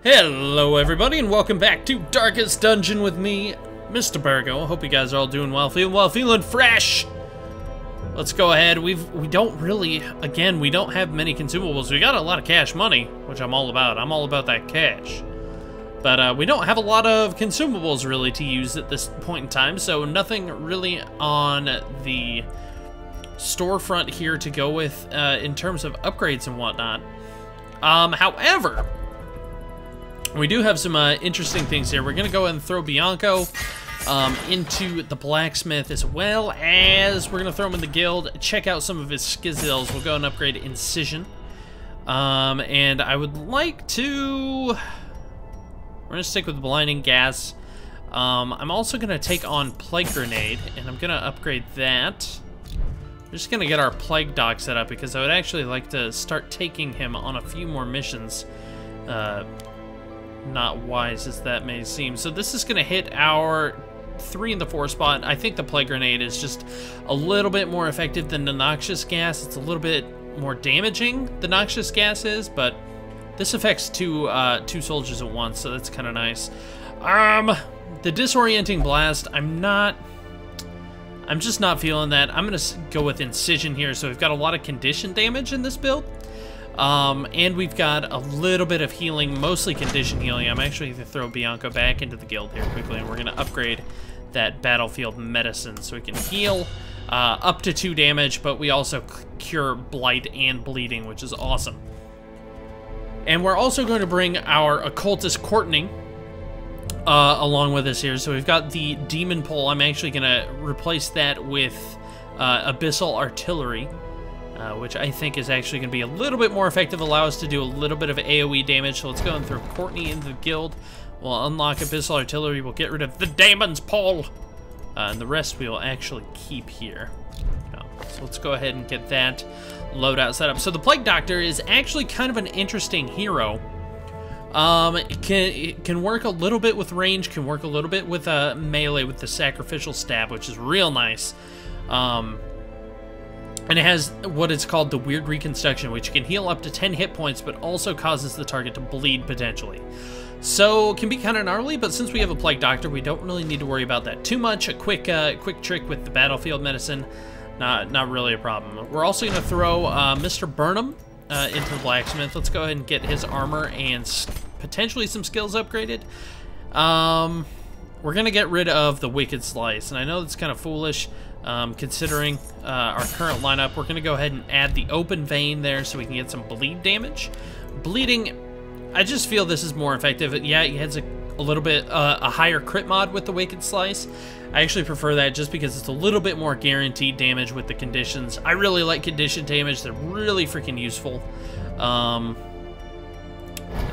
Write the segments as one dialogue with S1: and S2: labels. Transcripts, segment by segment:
S1: Hello everybody and welcome back to Darkest Dungeon with me, Mr. Baergo. I hope you guys are all doing well, feeling fresh. Let's go ahead. we don't have many consumables. We got a lot of cash money, which I'm all about. I'm all about that cash. But we don't have a lot of consumables really to use at this point in time, so nothing really on the storefront here to go with in terms of upgrades and whatnot. However, we do have some interesting things here. We're going to go ahead and throw Bianco into the blacksmith, as well as we're going to throw him in the guild, check out some of his skizzles. We'll go and upgrade Incision. And I would like to... We're going to stick with Blinding Gas. I'm also going to take on Plague Grenade, and I'm going to upgrade that. We're just going to get our Plague Dog set up, because I would actually like to start taking him on a few more missions. Not wise as that may seem. So this is going to hit our 3 and the 4 spot. I think the Plague Grenade is just a little bit more effective than the Noxious Gas. It's a little bit more damaging, the Noxious Gas is, but this affects two soldiers at once, so that's kind of nice. The Disorienting Blast, I'm just not feeling that. I'm going to go with Incision here, so we've got a lot of condition damage in this build. And we've got a little bit of healing, mostly condition healing. I'm actually going to throw Bianco back into the guild here quickly, and we're going to upgrade that Battlefield Medicine so we can heal up to 2 damage, but we also cure Blight and Bleeding, which is awesome. And we're also going to bring our Occultist Courtney along with us here. So we've got the Demon Pole. I'm actually going to replace that with Abyssal Artillery. Which I think is actually going to be a little bit more effective, allow us to do a little bit of AoE damage. So let's go and throw Courtney into the guild. We'll unlock Abyssal Artillery. We'll get rid of the Demon's Pole. And the rest we will actually keep here. So let's go ahead and get that loadout set up. So the Plague Doctor is actually kind of an interesting hero. It can work a little bit with range, can work a little bit with melee with the Sacrificial Stab, which is real nice. And it has what is called the Wyrd Reconstruction, which can heal up to 10 hit points, but also causes the target to bleed potentially. So it can be kind of gnarly, but since we have a Plague Doctor, we don't really need to worry about that too much. A quick trick with the Battlefield Medicine, not really a problem. We're also going to throw Mr. Burnham into the Blacksmith. Let's go ahead and get his armor and potentially some skills upgraded. We're going to get rid of the Wicked Slice, and I know that's kind of foolish. Considering our current lineup, we're going to go ahead and add the Open Vein there so we can get some bleed damage. Bleeding, I just feel this is more effective. Yeah, it has a little bit a higher crit mod with the Wicked Slice. I actually prefer that just because it's a little bit more guaranteed damage with the conditions. I really like condition damage. They're really freaking useful.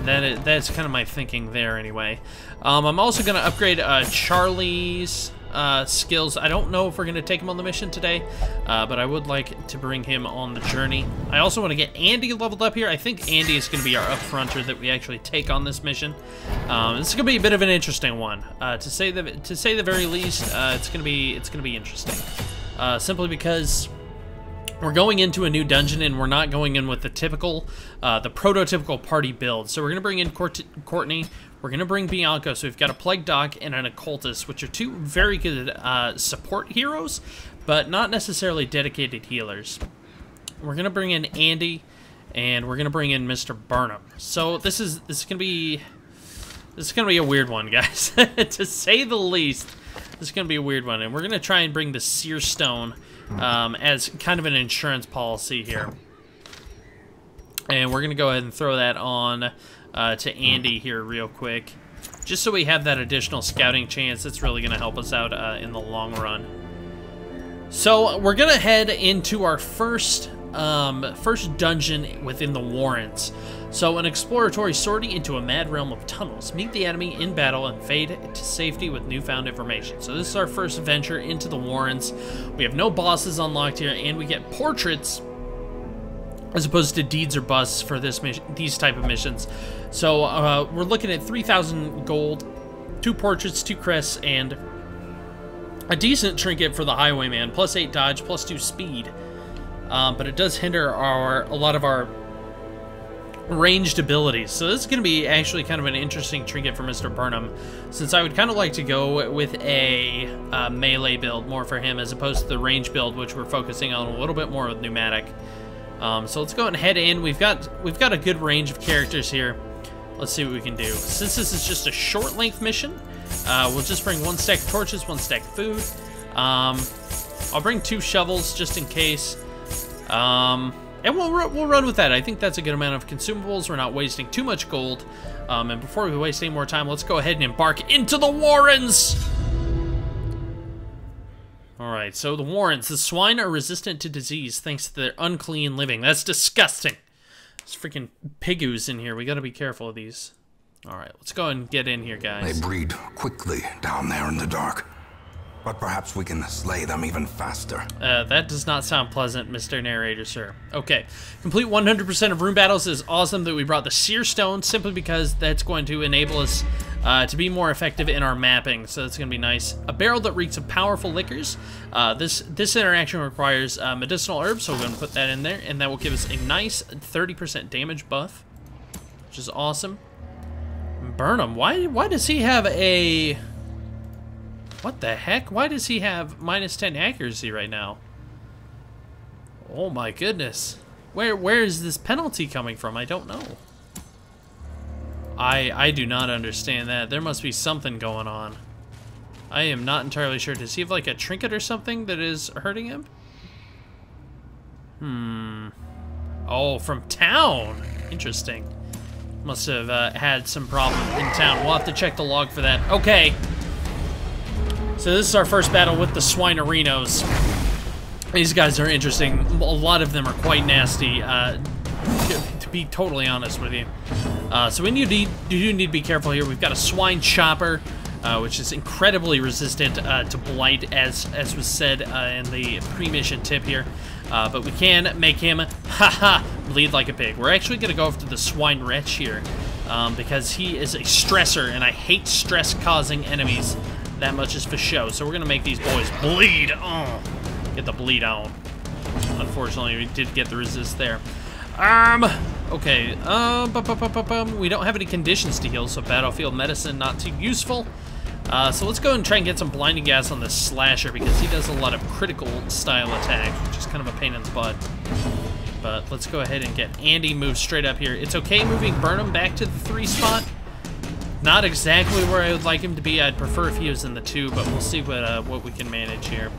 S1: That's kind of my thinking there anyway. I'm also going to upgrade Charlie's skills. I don't know if we're going to take him on the mission today, but I would like to bring him on the journey. I also want to get Andy leveled up here. I think Andy is going to be our upfronter that we actually take on this mission. This is going to be a bit of an interesting one, to say the very least. It's going to be interesting, simply because we're going into a new dungeon and we're not going in with the typical, the prototypical party build. So we're going to bring in Courtney. We're going to bring Bianco, so we've got a Plague Doc and an Occultist, which are 2 very good support heroes, but not necessarily dedicated healers. We're going to bring in Andy, and we're going to bring in Mr. Burnham. So this is going to be a weird one, guys, to say the least. This is going to be a weird one, and we're going to try and bring the Seer Stone as kind of an insurance policy here. And we're going to go ahead and throw that on to Andy here real quick, just so we have that additional scouting chance. That's really going to help us out in the long run. So we're going to head into our first dungeon within the Warrens. So an exploratory sortie into a mad realm of tunnels. Meet the enemy in battle and fade to safety with newfound information. So this is our first venture into the Warrens. We have no bosses unlocked here, and we get portraits as opposed to deeds or busts for these type of missions. So we're looking at 3,000 gold, 2 portraits, 2 crests, and a decent trinket for the Highwayman, plus 8 dodge, plus 2 speed. But it does hinder a lot of our ranged abilities. So this is going to be actually kind of an interesting trinket for Mr. Burnham, since I would kind of like to go with a melee build more for him as opposed to the range build, which we're focusing on a little bit more with pneumatic. So let's go and head in. We've got a good range of characters here. Let's see what we can do. Since this is just a short length mission, we'll just bring 1 stack of torches, 1 stack of food. I'll bring 2 shovels just in case. And we'll run with that. I think that's a good amount of consumables. We're not wasting too much gold. And before we waste any more time, let's go ahead and embark into the Warrens! Alright, so the Warrens. The swine are resistant to disease thanks to their unclean living. That's disgusting. There's freaking piggoos in here. We gotta be careful of these. Alright, let's go and get in here, guys.
S2: They breed quickly down there in the dark. But perhaps we can slay them even faster.
S1: That does not sound pleasant, Mr. Narrator, sir. Okay. Complete 100% of room battles is awesome that we brought the Seer Stone, simply because that's going to enable us to be more effective in our mapping. So that's going to be nice. A barrel that reeks of powerful liquors. This interaction requires medicinal herbs, so we're going to put that in there. And that will give us a nice 30% damage buff, which is awesome. Burnham, why does he have a... What the heck? Why does he have -10 accuracy right now? Oh my goodness. Where is this penalty coming from? I don't know. I do not understand that. There must be something going on. I am not entirely sure. Does he have like a trinket or something that is hurting him? Oh, from town. Interesting. Must have had some problem in town. We'll have to check the log for that. Okay. So this is our first battle with the Swinerinos. These guys are interesting. A lot of them are quite nasty, to be totally honest with you. So we do need to be careful here. We've got a swine chopper, which is incredibly resistant to blight, as was said in the pre-mission tip here. But we can make him, bleed like a pig. We're actually going to go after the swine wretch here, because he is a stressor, and I hate stress-causing enemies. That much is for show. So we're going to make these boys bleed. Oh, get the bleed on. Unfortunately, we did get the resist there. Okay. We don't have any conditions to heal, so battlefield medicine not too useful. So let's go and try and get some blinding gas on this slasher, because he does a lot of critical style attacks, which is kind of a pain in the butt. But let's go ahead and get Andy moved straight up here. It's okay moving Burnham back to the 3 spot. Not exactly where I would like him to be. I'd prefer if he was in the 2, but we'll see what we can manage here.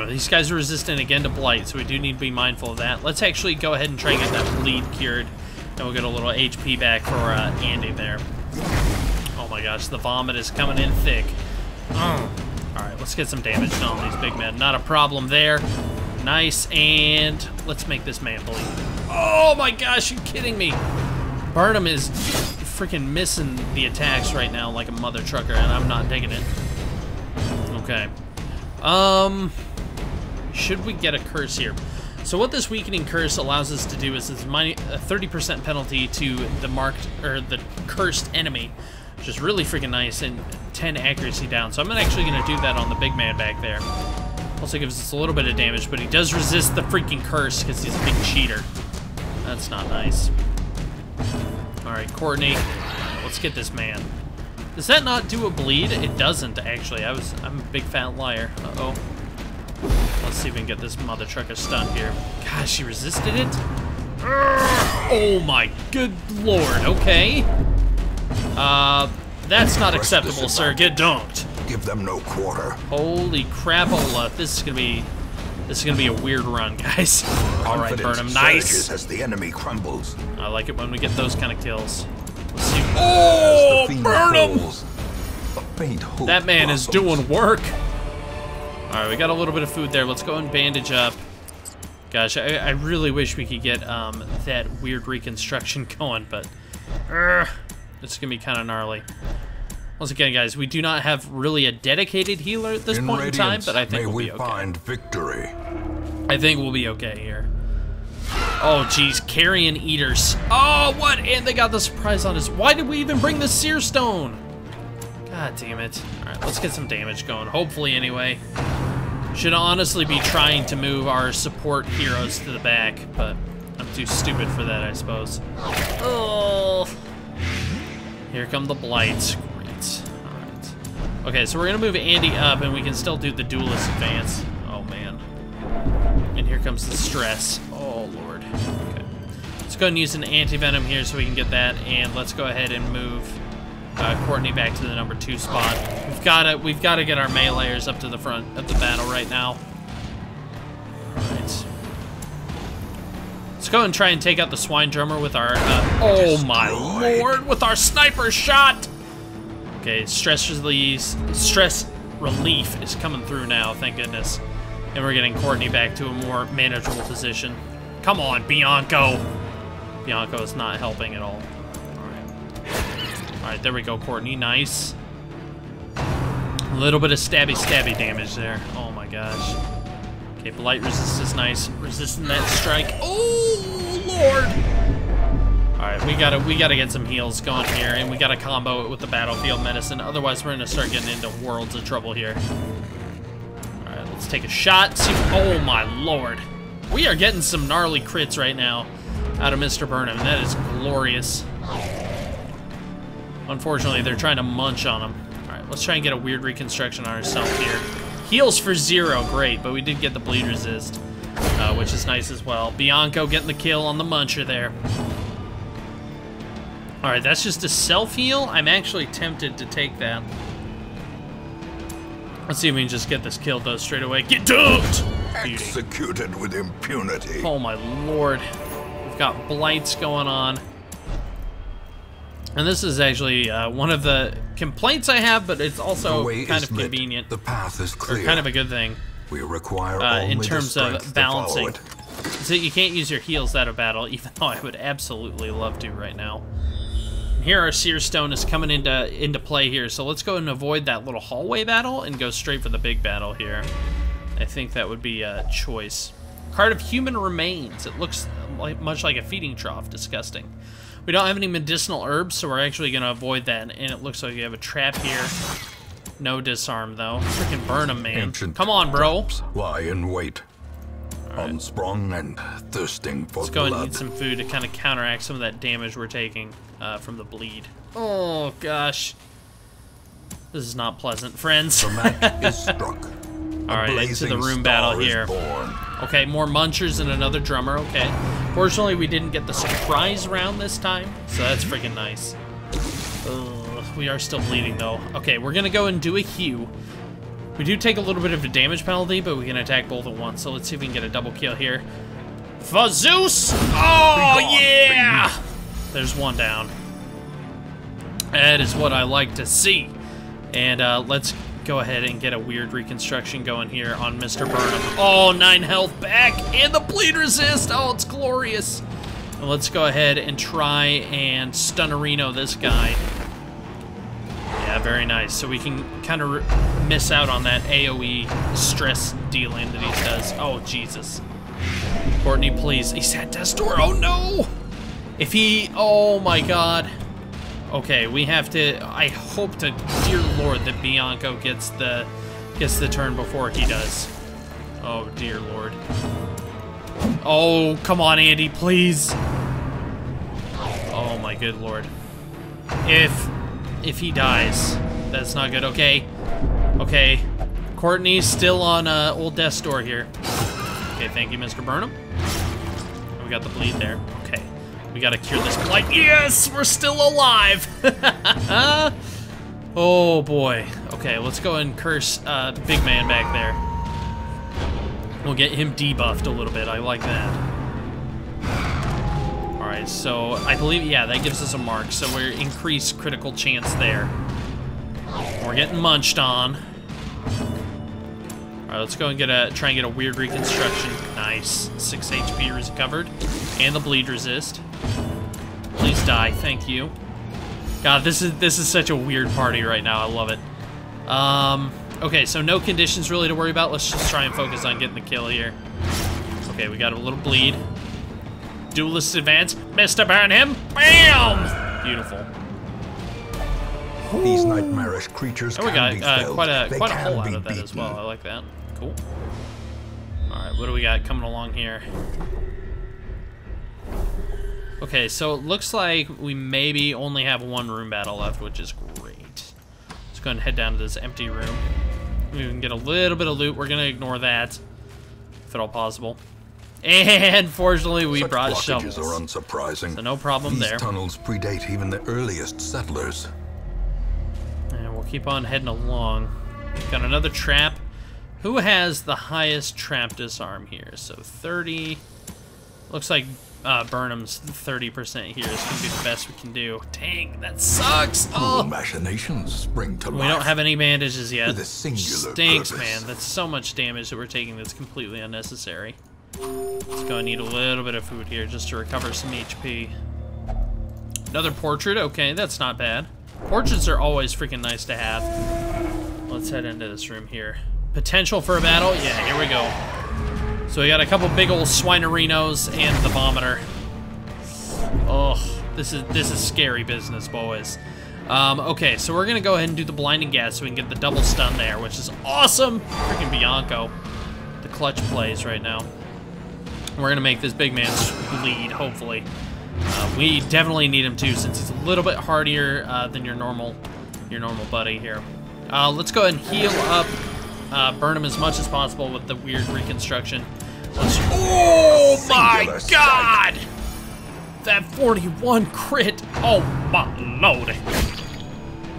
S1: These guys are resistant again to blight, so we do need to be mindful of that. Let's actually go ahead and try and get that bleed cured, and we'll get a little HP back for Andy there. Oh my gosh, the vomit is coming in thick. Alright, let's get some damage done on these big men. Not a problem there. Nice, and let's make this man bleed. Oh my gosh, you kidding me? Burnham is freaking missing the attacks right now like a mother trucker, and I'm not digging it. Okay. Should we get a curse here? So what this weakening curse allows us to do is it's a 30% penalty to the marked, or the cursed enemy, which is really freaking nice, and 10 accuracy down. So I'm actually going to do that on the big man back there. Also gives us a little bit of damage, but he does resist the freaking curse because he's a big cheater. That's not nice. Alright, coordinate. Let's get this man. Does that not do a bleed? It doesn't, actually. I'm a big fat liar. Uh-oh. Let's see if we can get this mother trucker stunned here. Gosh, she resisted it? Oh my good lord, okay. That's not acceptable, sir. Get dunked.
S2: Give them no quarter.
S1: Holy crapola. This is gonna be a weird run, guys. Alright, Burnham, nice.
S2: As the enemy crumbles.
S1: I like it when we get those kind of kills. Let's see. Oh, Burnham! That man is doing work. Alright, we got a little bit of food there. Let's go and bandage up. Gosh, I really wish we could get that Wyrd Reconstruction going, but it's gonna be kind of gnarly. Once again, guys, we do not have really a dedicated healer at this point in time, but I think we'll be okay.
S2: Find victory.
S1: I think we'll be okay here. Oh, geez, carrion eaters. Oh, what? And they got the surprise on us. Why did we even bring the Seer Stone? God damn it. All right, let's get some damage going. Hopefully, anyway. Should honestly be trying to move our support heroes to the back, but I'm too stupid for that, I suppose. Oh! Here come the blights. Great. Alright. Okay, so we're gonna move Andy up, and we can still do the duelist advance. Oh, man. And here comes the stress. Oh, Lord. Okay. Let's go and use an anti-venom here so we can get that, and let's go ahead and move Courtney back to the number 2 spot. We've gotta get our meleeers up to the front of the battle right now. Alright. Let's go and try and take out the swine drummer with our, oh my lord, with our sniper shot! Okay, stress relief is coming through now, thank goodness. And we're getting Courtney back to a more manageable position. Come on, Bianco! Bianco is not helping at all. Alright, there we go, Courtney. Nice. A little bit of stabby damage there. Oh my gosh. Okay, blight resist is nice. Resisting that strike. Oh Lord! Alright, we gotta get some heals going here, and we gotta combo it with the battlefield medicine. Otherwise, we're gonna start getting into worlds of trouble here. Alright, let's take a shot. See, oh my lord. We are getting some gnarly crits right now out of Mr. Burnham. That is glorious. Unfortunately, they're trying to munch on him. Alright, let's try and get a Wyrd Reconstruction on ourselves here. Heals for 0, great, but we did get the bleed resist, which is nice as well. Bianco getting the kill on the muncher there. Alright, that's just a self-heal. I'm actually tempted to take that. Let's see if we can just get this kill, though, straight away. Get dumped!
S2: Executed with impunity.
S1: Oh my lord. We've got blights going on. And this is actually one of the complaints I have, but it's also kind of convenient.
S2: The path is clear.
S1: Or kind of a good thing.
S2: We require only
S1: in terms of balancing.
S2: So
S1: So you can't use your heals out of battle, even though I would absolutely love to right now. And here our Seer Stone is coming into play here, so let's go and avoid that little hallway battle and go straight for the big battle here. I think that would be a choice. Card of Human Remains. It looks much like a feeding trough. Disgusting. We don't have any medicinal herbs, so we're actually going to avoid that. And it looks like we have a trap here. No disarm, though. Freaking burn him, man. Come on, bro.
S2: Lie in wait. Right. Unsprung and thirsting for
S1: Let's go
S2: blood.
S1: and eat some food to kind of counteract some of that damage we're taking from the bleed. Oh, gosh. This is not pleasant, friends.
S2: The match is struck.
S1: Alright, into the room battle here. Okay, more munchers and another drummer, okay. Fortunately, we didn't get the surprise round this time, so that's freaking nice. Ugh, we are still bleeding, though. Okay, we're gonna go and do a hew. We do take a little bit of a damage penalty, but we can attack both at once, so let's see if we can get a double kill here. For Zeus! Oh, yeah! There's one down. That is what I like to see. And let's go ahead and get a Wyrd Reconstruction going here on Mr. Burnham. Oh, 9 health back, and the bleed resist. Oh, it's glorious. And let's go ahead and try and Stunnerino this guy. Yeah, very nice. So we can kind of miss out on that AoE stress dealing that he does. Oh, Jesus. Courtney, please. He's at death's door. Oh, no. If he... Oh, my God. Okay, we have to... I hope to dear Lord that Bianco gets the turn before he does. Oh, dear Lord. Oh, come on, Andy, please. Oh, my good Lord. If he dies, that's not good. Okay. Okay. Courtney's still on old death's door here. Okay, thank you, Mr. Burnham. We got the bleed there. Okay. We gotta cure this blight. Yes! We're still alive! Oh, boy. Okay, let's go and curse big man back there. We'll get him debuffed a little bit. I like that. Alright, so I believe, yeah, that gives us a mark. So we're increased critical chance there. We're getting munched on. Alright, let's go and try and get a Wyrd Reconstruction. Nice. 6 HP recovered. And the bleed resist. Please die, thank you. God, this is such a weird party right now. I love it. Okay, so no conditions really to worry about. Let's just try and focus on getting the kill here. Okay, we got a little bleed. Duelist advance. Mr. Burnham. Bam! Beautiful.
S2: These nightmarish creatures
S1: we got
S2: can be felt.
S1: quite a hole out of that as well. I like that. Cool. Alright, what do we got coming along here? Okay, so it looks like we maybe only have one room battle left, which is great. Let's go ahead and head down to this empty room. We can get a little bit of loot. We're going to ignore that, if at all possible. And fortunately, we brought shovels.
S2: Are unsurprising.
S1: So no problem there.
S2: These tunnels predate even the earliest settlers.
S1: And we'll keep on heading along. Got another trap. Who has the highest trap disarm here? So 30. Looks like Burnham's 30% here is going to be the best we can do. Dang, that sucks.
S2: Cruel machinations spring to life.
S1: We don't have any bandages yet.
S2: With a singular
S1: Stinks,
S2: purpose.
S1: man. That's so much damage that we're taking that's completely unnecessary. Let's go and need a little bit of food here just to recover some HP. Another portrait. Okay, that's not bad. Portraits are always freaking nice to have. Let's head into this room here. Potential for a battle? Yeah, here we go. So we got a couple big old swinerinos and the vomiter. Oh, this is scary business, boys. Okay, so we're gonna go ahead and do the blinding gas so we can get the double stun there, which is awesome. Freaking Bianco, the clutch plays right now. We're gonna make this big man bleed, hopefully. We definitely need him too, since he's a little bit hardier than your normal buddy here. Let's go ahead and heal up. Burn him as much as possible with the Wyrd Reconstruction. Oh my god! That 41 crit! Oh my lord!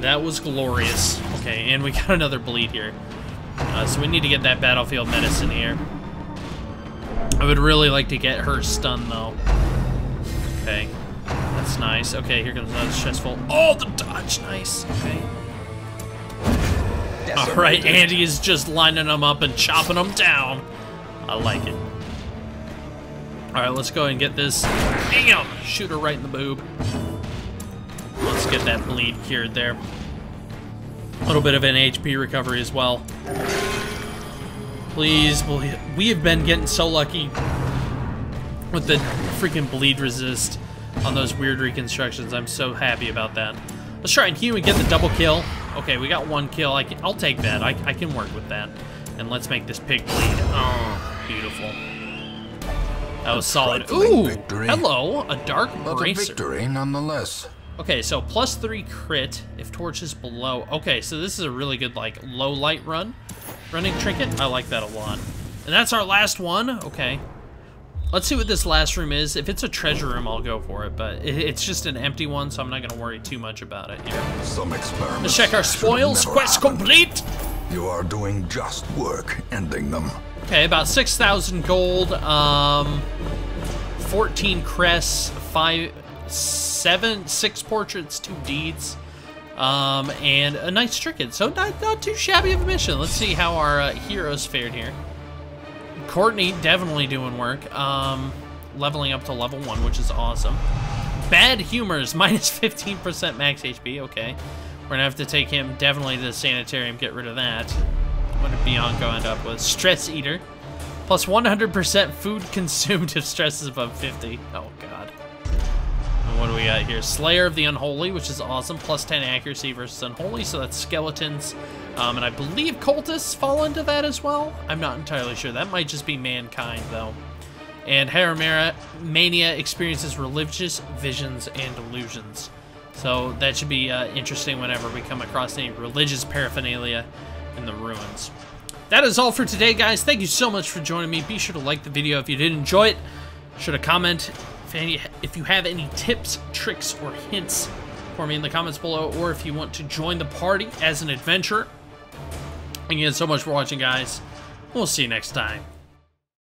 S1: That was glorious. Okay, and we got another bleed here. So we need to get that battlefield medicine here. I would really like to get her stunned though. Okay, that's nice. Okay, here comes another stressful. Oh, the dodge! Nice. Okay. Alright, Andy is just lining them up and chopping them down. I like it. Alright, let's go ahead and get this. Bam! Shoot her right in the boob. Let's get that bleed cured there. A little bit of an HP recovery as well. Please, we have been getting so lucky with the freaking bleed resist on those Wyrd Reconstructions. I'm so happy about that. Let's try and heal and get the double kill. Okay, we got one kill. I'll take that. I can work with that. And let's make this pig bleed. Oh, beautiful. That was solid. Ooh, hello, a dark bracer.
S2: Victory nonetheless.
S1: Okay, so +3 crit if torch is below. Okay, so this is a really good like low light running trinket. I like that a lot. And that's our last one. Okay. Let's see what this last room is. If it's a treasure room, I'll go for it, but it's just an empty one, so I'm not gonna worry too much about it here.
S2: Some experiments.
S1: Let's check our spoils. Quest complete.
S2: You are doing just work ending them.
S1: Okay, about 6,000 gold, 14 crests, 6 portraits, 2 deeds, and a nice trinket. So not too shabby of a mission. Let's see how our heroes fared here. Courtney definitely doing work, leveling up to level 1, which is awesome. Bad Humors, minus 15% max HP. Okay, we're gonna have to take him definitely to the sanitarium, get rid of that. What did Bianco end up with? Stress Eater, plus 100% food consumed if stress is above 50. Oh god. And what do we got here? Slayer of the Unholy, which is awesome, plus 10 accuracy versus Unholy, so that's skeletons. And I believe cultists fall into that as well. I'm not entirely sure. That might just be mankind, though. And Mania experiences religious visions and delusions. So that should be interesting whenever we come across any religious paraphernalia in the ruins. That is all for today, guys. Thank you so much for joining me. Be sure to like the video if you did enjoy it. Be sure to comment if you have any tips, tricks, or hints for me in the comments below, or if you want to join the party as an adventurer. Thank you so much for watching, guys. We'll see you next time.